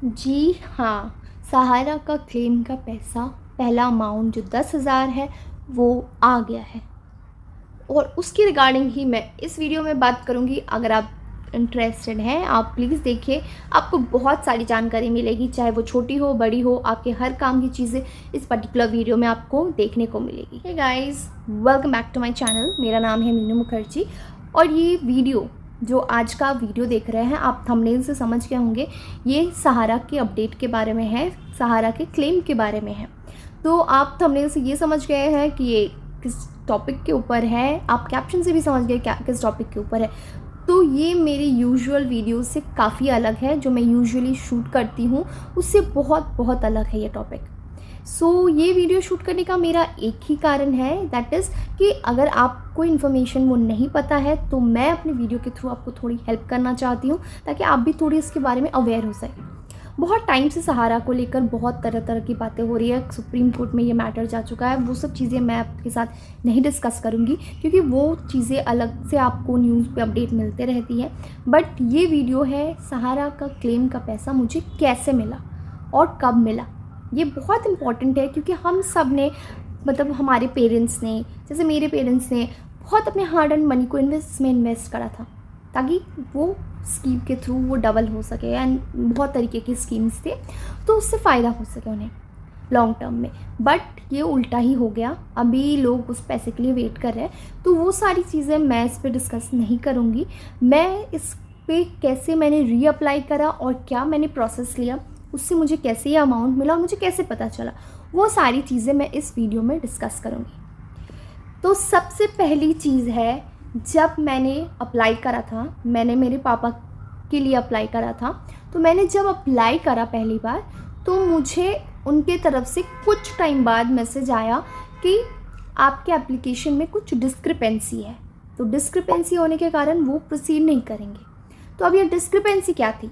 जी हाँ, सहारा का क्लेम का पैसा पहला अमाउंट जो 10,000 है वो आ गया है और उसकी रिगार्डिंग ही मैं इस वीडियो में बात करूँगी। अगर आप इंटरेस्टेड हैं आप प्लीज़ देखिए, आपको बहुत सारी जानकारी मिलेगी, चाहे वो छोटी हो बड़ी हो, आपके हर काम की चीज़ें इस पर्टिकुलर वीडियो में आपको देखने को मिलेगी। Hey guys, welcome back to my channel. मेरा नाम है मीनू मुखर्जी और ये वीडियो जो आज का वीडियो देख रहे हैं आप थंबनेल से समझ गए होंगे, ये सहारा के अपडेट के बारे में है, सहारा के क्लेम के बारे में है। तो आप थंबनेल से ये समझ गए हैं कि ये किस टॉपिक के ऊपर है, आप कैप्शन से भी समझ गए क्या किस टॉपिक के ऊपर है। तो ये मेरी यूजुअल वीडियो से काफ़ी अलग है, जो मैं यूजुअली शूट करती हूँ उससे बहुत बहुत अलग है ये टॉपिक। सो ये वीडियो शूट करने का मेरा एक ही कारण है, दैट इज़ कि अगर आपको इन्फॉर्मेशन वो नहीं पता है तो मैं अपने वीडियो के थ्रू आपको थोड़ी हेल्प करना चाहती हूँ, ताकि आप भी थोड़ी इसके बारे में अवेयर हो सकें। बहुत टाइम से सहारा को लेकर बहुत तरह तरह की बातें हो रही है, सुप्रीम कोर्ट में ये मैटर जा चुका है। वो सब चीज़ें मैं आपके साथ नहीं डिस्कस करूँगी, क्योंकि वो चीज़ें अलग से आपको न्यूज़ पे अपडेट मिलते रहती है। बट ये वीडियो है सहारा का क्लेम का पैसा मुझे कैसे मिला और कब मिला। ये बहुत इम्पॉर्टेंट है, क्योंकि हम सब ने, मतलब हमारे पेरेंट्स ने, जैसे मेरे पेरेंट्स ने बहुत अपने हार्ड एंड मनी को इन्वेस्ट करा था, ताकि वो स्कीम के थ्रू वो डबल हो सके। एंड बहुत तरीके की स्कीम्स थे, तो उससे फ़ायदा हो सके उन्हें लॉन्ग टर्म में। बट ये उल्टा ही हो गया, अभी लोग उस पैसे के लिए वेट कर रहे हैं। तो वो सारी चीज़ें मैं इस पर डिस्कस नहीं करूँगी। मैं इस पे कैसे मैंने रीअप्लाई करा और क्या मैंने प्रोसेस लिया, उससे मुझे कैसे ये अमाउंट मिला और मुझे कैसे पता चला, वो सारी चीज़ें मैं इस वीडियो में डिस्कस करूँगी। तो सबसे पहली चीज़ है, जब मैंने अप्लाई करा था, मैंने मेरे पापा के लिए अप्लाई करा था। तो मैंने जब अप्लाई करा पहली बार, तो मुझे उनके तरफ से कुछ टाइम बाद मैसेज आया कि आपके एप्लीकेशन में कुछ डिस्क्रिपेंसी है। तो डिस्क्रिपेंसी होने के कारण वो प्रोसीड नहीं करेंगे। तो अब ये डिस्क्रिपेंसी क्या थी,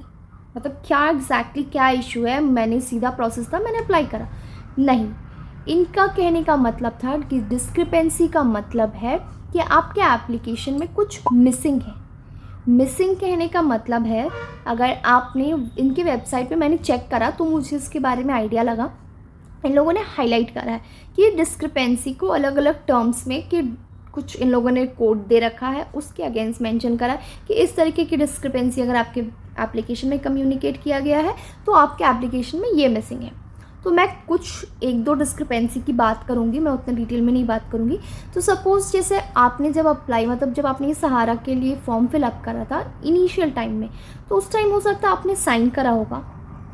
मतलब क्या एग्जैक्टली क्या इशू है। मैंने सीधा प्रोसेस था, मैंने अप्लाई करा नहीं। इनका कहने का मतलब था कि डिस्क्रिपेंसी का मतलब है कि आपके एप्लीकेशन में कुछ मिसिंग है। मिसिंग कहने का मतलब है, अगर आपने इनके वेबसाइट पे मैंने चेक करा तो मुझे इसके बारे में आइडिया लगा, इन लोगों ने हाईलाइट करा है कि डिस्क्रिपेंसी को अलग अलग टर्म्स में, कि कुछ इन लोगों ने कोड दे रखा है, उसके अगेंस्ट मेंशन करा कि इस तरीके की डिस्क्रिपेंसी अगर आपके एप्लीकेशन में कम्युनिकेट किया गया है तो आपके एप्लीकेशन में ये मिसिंग है। तो मैं कुछ एक दो डिस्क्रिपेंसी की बात करूँगी, मैं उतने डिटेल में नहीं बात करूँगी। तो सपोज़ जैसे आपने जब अप्लाई, मतलब जब आपने ये सहारा के लिए फॉर्म फिलअप करा था इनिशियल टाइम में, तो उस टाइम हो सकता है आपने साइन करा होगा,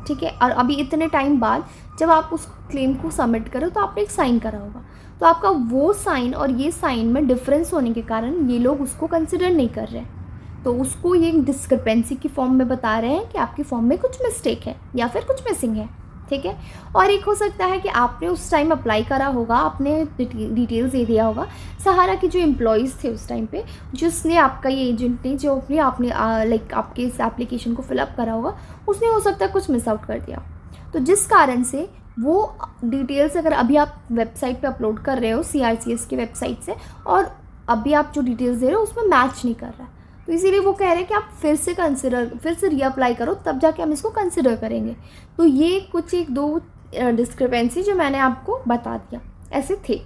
ठीक है। और अभी इतने टाइम बाद जब आप उस क्लेम को सबमिट करो तो आपने एक साइन करा होगा। तो आपका वो साइन और ये साइन में डिफरेंस होने के कारण ये लोग उसको कंसिडर नहीं कर रहे हैं। तो उसको ये डिस्क्रिपेंसी की फॉर्म में बता रहे हैं कि आपकी फॉर्म में कुछ मिस्टेक है या फिर कुछ मिसिंग है, ठीक है। और एक हो सकता है कि आपने उस टाइम अप्लाई करा होगा, आपने डिटेल्स दे दिया होगा, सहारा के जो एम्प्लॉयज़ थे उस टाइम पे, जिसने आपका ये एजेंट ने जो अपने आपने लाइक आपके इस एप्लीकेशन को फिलअप करा होगा, उसने हो सकता है कुछ मिस आउट कर दिया। तो जिस कारण से वो डिटेल्स, अगर अभी आप वेबसाइट पे अपलोड कर रहे हो CRCS की वेबसाइट से, और अभी आप जो डिटेल्स दे रहे हो उसमें मैच नहीं कर रहा है, तो इसीलिए वो कह रहे हैं कि आप फिर से रीअप्लाई करो, तब जाके हम इसको कंसिडर करेंगे। तो ये कुछ एक दो डिस्क्रिपेंसी जो मैंने आपको बता दिया ऐसे थे।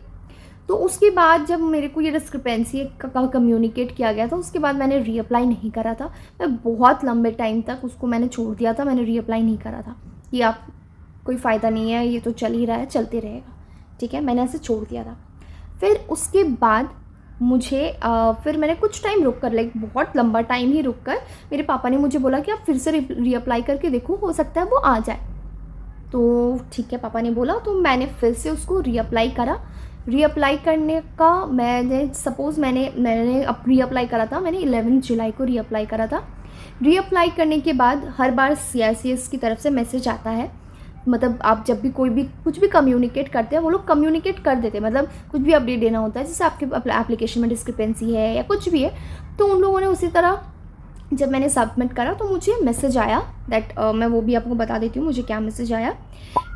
तो उसके बाद जब मेरे को ये डिस्क्रिपेंसी का कम्युनिकेट किया गया था, उसके बाद मैंने रीअप्लाई नहीं करा था। मैं बहुत लंबे टाइम तक उसको मैंने छोड़ दिया था, मैंने रीअप्लाई नहीं करा था कि आप कोई फ़ायदा नहीं है, ये तो चल ही रहा है, चलते रहेगा, ठीक है, मैंने ऐसे छोड़ दिया था। फिर उसके बाद मुझे फिर मैंने कुछ टाइम रुक कर, लाइक बहुत लंबा टाइम ही रुक कर, मेरे पापा ने मुझे बोला कि आप फिर से रीअप्लाई करके देखो, हो सकता है वो आ जाए। तो ठीक है, पापा ने बोला, तो मैंने फिर से उसको रीअप्लाई करा। रीअप्लाई करने का मैंने सपोज़ मैंने अब रीअप्लाई करा था, मैंने 11 जुलाई को रीअप्लाई करा था। रीअप्लाई करने के बाद हर बार CRCS की तरफ से मैसेज आता है, मतलब आप जब भी कोई भी कुछ भी कम्युनिकेट करते हैं, वो लोग कम्युनिकेट कर देते हैं, मतलब कुछ भी अपडेट देना होता है, जैसे आपके एप्लीकेशन में डिस्क्रिपेंसी है या कुछ भी है, तो उन लोगों ने उसी तरह जब मैंने सबमिट करा तो मुझे मैसेज आया दैट मैं वो भी आपको बता देती हूँ मुझे क्या मैसेज आया।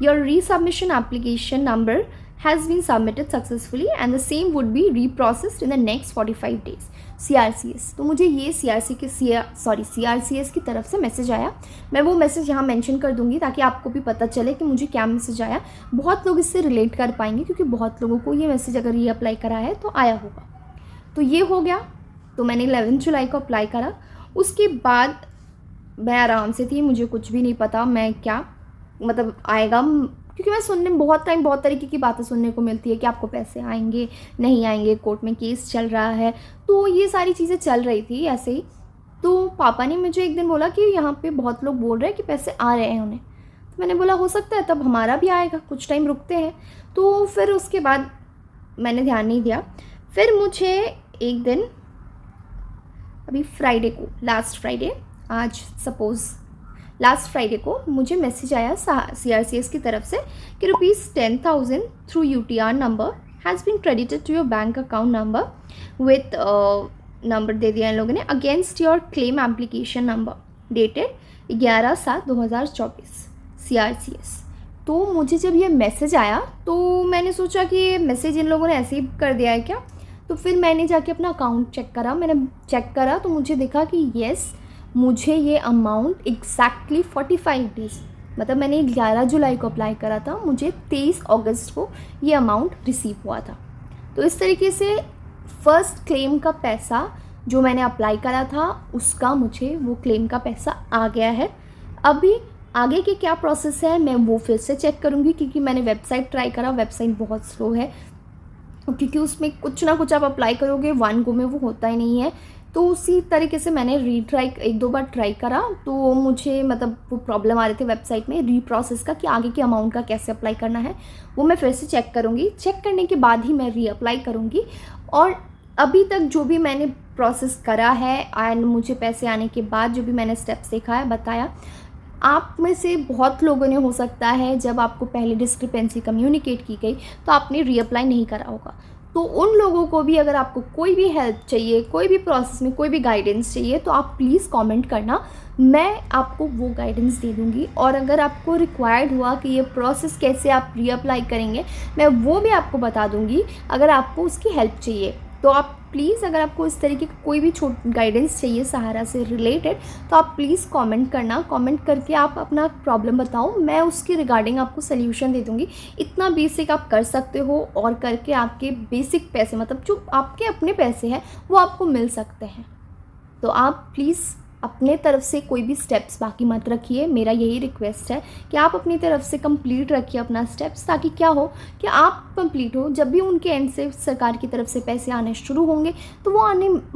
Your resubmission application number has been submitted successfully and the same would be reprocessed in the next 45 days. CRCS, तो मुझे ये CRCS की तरफ से मैसेज आया. मैं वो मैसेज यहाँ मेंशन कर दूँगी ताकि आपको भी पता चले कि मुझे क्या मैसेज आया. बहुत लोग इससे रिलेट कर पाएंगे क्योंकि बहुत लोगों को ये मैसेज अगर ये अप्लाई करा है तो आया होगा. तो ये हो गया. तो मैंने 11 जुलाई को अप्लाई करा. उसके बाद मैं आराम से थी, मुझे कुछ भी नहीं पता मैं क्या मतलब आएगा, क्योंकि मैं सुनने में बहुत तरीके की बातें सुनने को मिलती है कि आपको पैसे आएंगे नहीं आएंगे, कोर्ट में केस चल रहा है, तो ये सारी चीज़ें चल रही थी ऐसे ही. तो पापा ने मुझे एक दिन बोला कि यहाँ पे बहुत लोग बोल रहे हैं कि पैसे आ रहे हैं उन्हें. तो मैंने बोला हो सकता है तब हमारा भी आएगा, कुछ टाइम रुकते हैं. तो फिर उसके बाद मैंने ध्यान नहीं दिया. फिर मुझे एक दिन अभी फ्राइडे को, लास्ट फ्राइडे को मुझे मैसेज आया CRCS की तरफ से कि ₹10,000 through UTR number has been credited to your bank account number with number दे दिया इन लोगों ने against your claim application number dated 11/7/2024 CRCS. तो मुझे जब ये मैसेज आया तो मैंने सोचा कि ये मैसेज इन लोगों ने ऐसे ही कर दिया है क्या. तो फिर मैंने जाके अपना अकाउंट चेक करा तो मुझे दिखा कि येस, मुझे ये अमाउंट एग्जैक्टली 45 डेज़, मतलब मैंने 11 जुलाई को अप्लाई करा था, मुझे 23 अगस्त को ये अमाउंट रिसीव हुआ था. तो इस तरीके से फर्स्ट क्लेम का पैसा जो मैंने अप्लाई करा था उसका मुझे वो क्लेम का पैसा आ गया है. अभी आगे के क्या प्रोसेस है मैं वो फिर से चेक करूँगी क्योंकि मैंने वेबसाइट ट्राई करा, वेबसाइट बहुत स्लो है क्योंकि उसमें कुछ ना कुछ आप अप्लाई करोगे वन गो में वो होता ही नहीं है. तो उसी तरीके से मैंने एक दो बार ट्राई करा तो मुझे मतलब वो प्रॉब्लम आ रहे थे वेबसाइट में रीप्रोसेस का कि आगे के अमाउंट का कैसे अप्लाई करना है. वो मैं फिर से चेक करूँगी, चेक करने के बाद ही मैं रीअप्लाई करूँगी. और अभी तक जो भी मैंने प्रोसेस करा है एंड मुझे पैसे आने के बाद जो भी मैंने स्टेप्स देखा है बताया, आप में से बहुत लोगों ने हो सकता है जब आपको पहले डिस्क्रिपेंसी कम्युनिकेट की गई तो आपने रीअप्लाई नहीं करा होगा. तो उन लोगों को भी अगर आपको कोई भी हेल्प चाहिए, कोई भी प्रोसेस में कोई भी गाइडेंस चाहिए तो आप प्लीज़ कमेंट करना, मैं आपको वो गाइडेंस दे दूँगी. और अगर आपको रिक्वायर्ड हुआ कि ये प्रोसेस कैसे आप रीअप्लाई करेंगे मैं वो भी आपको बता दूँगी अगर आपको उसकी हेल्प चाहिए. तो आप प्लीज़ अगर आपको इस तरीके का कोई भी गाइडेंस चाहिए सहारा से रिलेटेड तो आप प्लीज़ कमेंट करना. कमेंट करके आप अपना प्रॉब्लम बताओ, मैं उसके रिगार्डिंग आपको सल्यूशन दे दूँगी. इतना बेसिक आप कर सकते हो और करके आपके बेसिक पैसे मतलब जो आपके अपने पैसे हैं वो आपको मिल सकते हैं. तो आप प्लीज़ अपने तरफ से कोई भी स्टेप्स बाकी मत रखिए. मेरा यही रिक्वेस्ट है कि आप अपनी तरफ से कंप्लीट रखिए अपना स्टेप्स, ताकि क्या हो कि आप कंप्लीट हो, जब भी उनके एंड से सरकार की तरफ से पैसे आने शुरू होंगे तो वो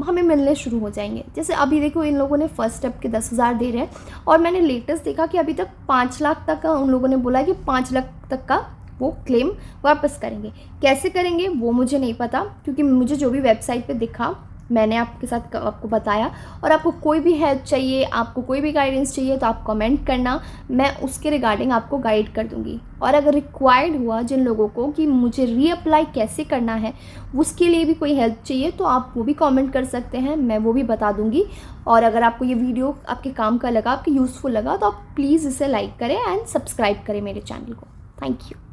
हमें मिलने शुरू हो जाएंगे. जैसे अभी देखो इन लोगों ने फर्स्ट स्टेप के 10,000 दे रहे हैं और मैंने लेटेस्ट देखा कि अभी तक 5 लाख तक का उन लोगों ने बोला कि 5 लाख तक का वो क्लेम वापस करेंगे. कैसे करेंगे वो मुझे नहीं पता क्योंकि मुझे जो भी वेबसाइट पे दिखा मैंने आपको बताया. और आपको कोई भी हेल्प चाहिए, आपको कोई भी गाइडेंस चाहिए तो आप कमेंट करना, मैं उसके रिगार्डिंग आपको गाइड कर दूंगी. और अगर रिक्वायर्ड हुआ जिन लोगों को कि मुझे रीअप्लाई कैसे करना है उसके लिए भी कोई हेल्प चाहिए तो आप वो भी कमेंट कर सकते हैं, मैं वो भी बता दूंगी. और अगर आपको ये वीडियो आपके काम का लगा, आपके यूज़फुल लगा तो आप प्लीज़ इसे लाइक करें एंड सब्सक्राइब करें मेरे चैनल को. Thank you.